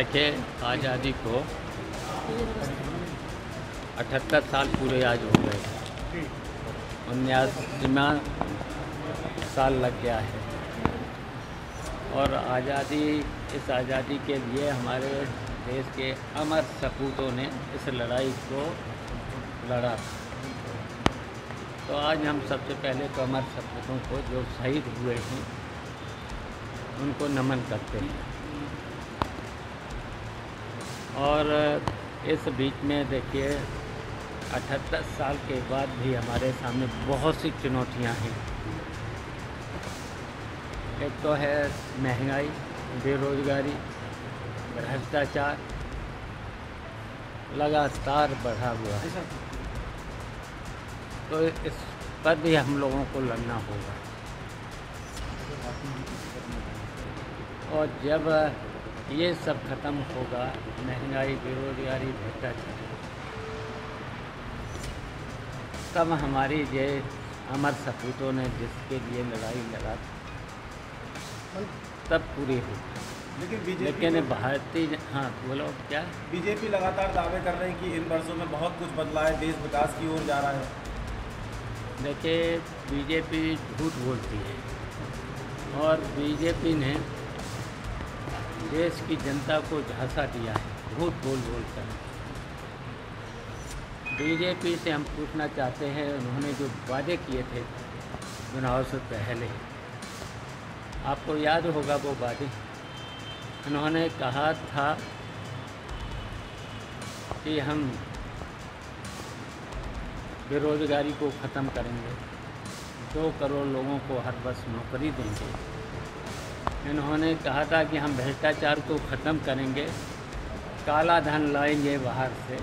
देखिए, आज़ादी को 78 साल पूरे आज हो गए, 79वां साल लग गया है। और इस आज़ादी के लिए हमारे देश के अमर सपूतों ने इस लड़ाई को लड़ा। तो आज हम सबसे पहले तो अमर सपूतों को जो शहीद हुए हैं उनको नमन करते हैं। और इस बीच में देखिए 78 साल के बाद भी हमारे सामने बहुत सी चुनौतियां हैं। एक तो है महंगाई, बेरोज़गारी, भ्रष्टाचार लगातार बढ़ा हुआ है। तो इस पर भी हम लोगों को लड़ना होगा। और जब ये सब ख़त्म होगा, महंगाई, बेरोज़गारी, भ्रष्टाचार, तब हमारी ये अमर सपूतों ने जिसके लिए लड़ाई लड़ा तब पूरी होगी। लेकिन भारतीय बोलो क्या? बीजेपी लगातार दावे कर रहे हैं कि इन वर्षों में बहुत कुछ बदला है, देश विकास की ओर जा रहा है। देखिए, बीजेपी झूठ बोलती है और बीजेपी ने देश की जनता को झांसा दिया है झूठ बोल कर। बीजेपी से हम पूछना चाहते हैं, उन्होंने जो वादे किए थे चुनाव से पहले, आपको याद होगा वो वादे। उन्होंने कहा था कि हम बेरोज़गारी को ख़त्म करेंगे, 2 करोड़ लोगों को हर वर्ष नौकरी देंगे। इन्होंने कहा था कि हम भ्रष्टाचार को ख़त्म करेंगे, काला धन लाएंगे बाहर से।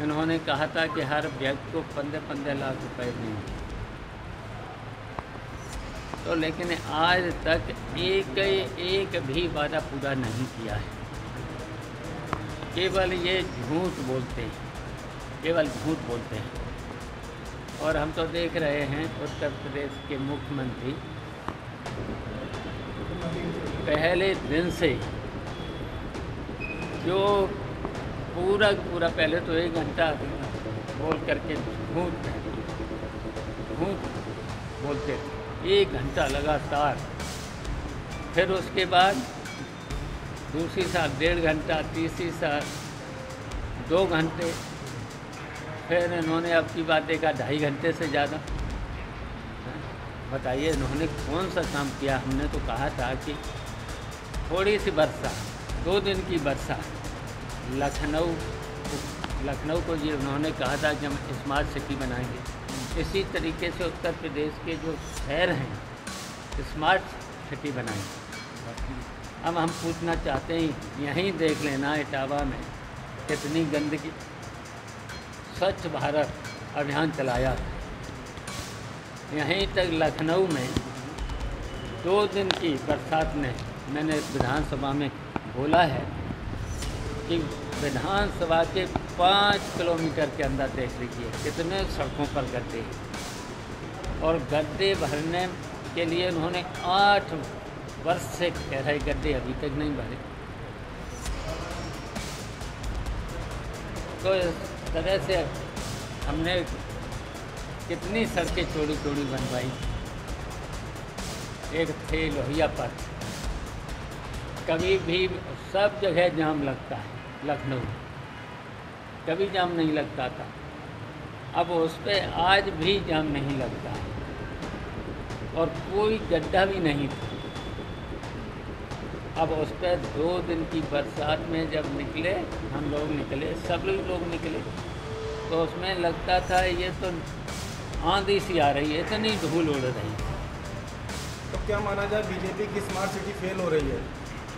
इन्होंने कहा था कि हर व्यक्ति को 15-15 लाख रुपए देंगे। तो लेकिन आज तक एक भी वादा पूरा नहीं किया है। केवल ये झूठ बोलते हैं, केवल झूठ बोलते हैं। और हम तो देख रहे हैं उत्तर प्रदेश के मुख्यमंत्री पहले दिन से जो पूरा पहले तो 1 घंटा बोल करके झूठ बोलते थे, 1 घंटा लगातार। फिर उसके बाद दूसरी साल 1.5 घंटा, तीसरी साल 2 घंटे, फिर इन्होंने अब की बात देखा 2.5 घंटे से ज़्यादा। बताइए इन्होंने कौन सा काम किया? हमने तो कहा था कि थोड़ी सी वर्षा, 2 दिन की वर्षा, लखनऊ को ये उन्होंने कहा था कि हम स्मार्ट सिटी बनाएंगे। इसी तरीके से उत्तर प्रदेश के जो शहर हैं स्मार्ट सिटी बनाएंगे। अब हम पूछना चाहते हैं, यहीं देख लेना इटावा में कितनी गंदगी। स्वच्छ भारत अभियान चलाया, यहीं तक लखनऊ में 2 दिन की बरसात ने, मैंने विधानसभा में बोला है कि विधानसभा के 5 किलोमीटर के अंदर देख लीजिए कितने सड़कों पर गड्ढे, और गड्ढे भरने के लिए उन्होंने 8 वर्ष से कह रहे गड्ढे अभी तक नहीं भरे। तो इस तरह से हमने कितनी सड़कें चौड़ी बनवाई। एक थे लोहिया पथ, कभी भी सब जगह जाम लगता है। लखनऊ कभी जाम नहीं लगता था, अब उस पर आज भी जाम नहीं लगता है और कोई गड्ढा भी नहीं था। अब उस पर 2 दिन की बरसात में जब निकले, हम लोग निकले, सब लोग निकले, तो उसमें लगता था ये तो आंधी सी आ रही है, इतनी धूल उड़ रही है। तो क्या माना जाए, बीजेपी की स्मार्ट सिटी फेल हो रही है?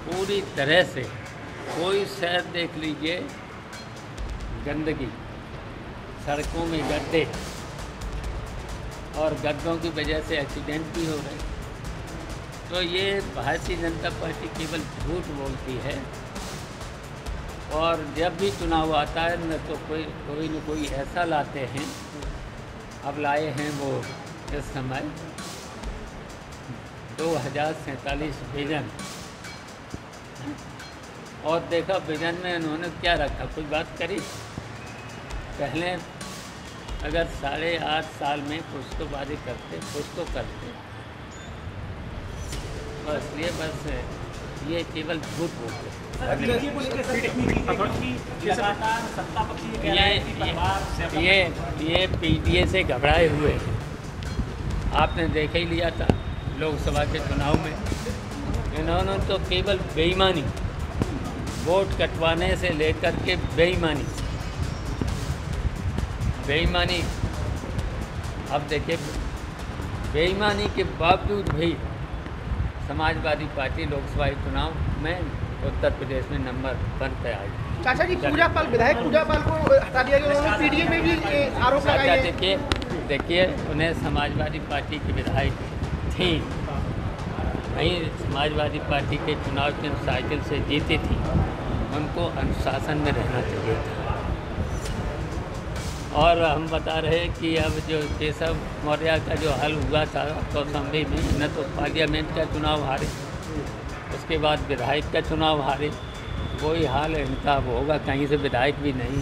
पूरी तरह से। कोई शहर देख लीजिए, गंदगी, सड़कों में गड्ढे, और गड्ढों की वजह से एक्सीडेंट भी हो रहे। तो ये भारतीय जनता पार्टी केवल झूठ बोलती है। और जब भी चुनाव आता है न तो कोई न कोई ऐसा लाते हैं। अब लाए हैं वो इस समय 2047 विजन, और देखा विजन में उन्होंने क्या रखा, कुछ बात करी। पहले अगर 8.5 साल में कुछ तो वादे करते, कुछ तो करते, बस ये ये केवल झूठ बोलते। ये पीटीए से घबराए हुए हैं। आपने देख ही लिया था लोकसभा के चुनाव में, इन्होंने तो केवल बेईमानी, वोट कटवाने से लेकर के बेईमानी। अब देखिए, बेईमानी के बावजूद भी समाजवादी पार्टी लोकसभा चुनाव में उत्तर प्रदेश में नंबर 1 पे आई। चाचा जी, विधायक पूजा पाल को हटा दिया गया, उन्होंने पीडीए में भी आरोप लगाए हैं। देखिए उन्हें समाजवादी पार्टी की विधायक थी, वहीं समाजवादी पार्टी के चुनाव के साइकिल से जीती थी, उनको अनुशासन में रहना चाहिए था। और हम बता रहे हैं कि अब जो केशव मौर्य का जो हल हुआ था कौशाम्बी में, न तो पार्लियामेंट का चुनाव हारे, उसके बाद विधायक का चुनाव हारे, वही हाल इनका होगा, कहीं से विधायक भी नहीं।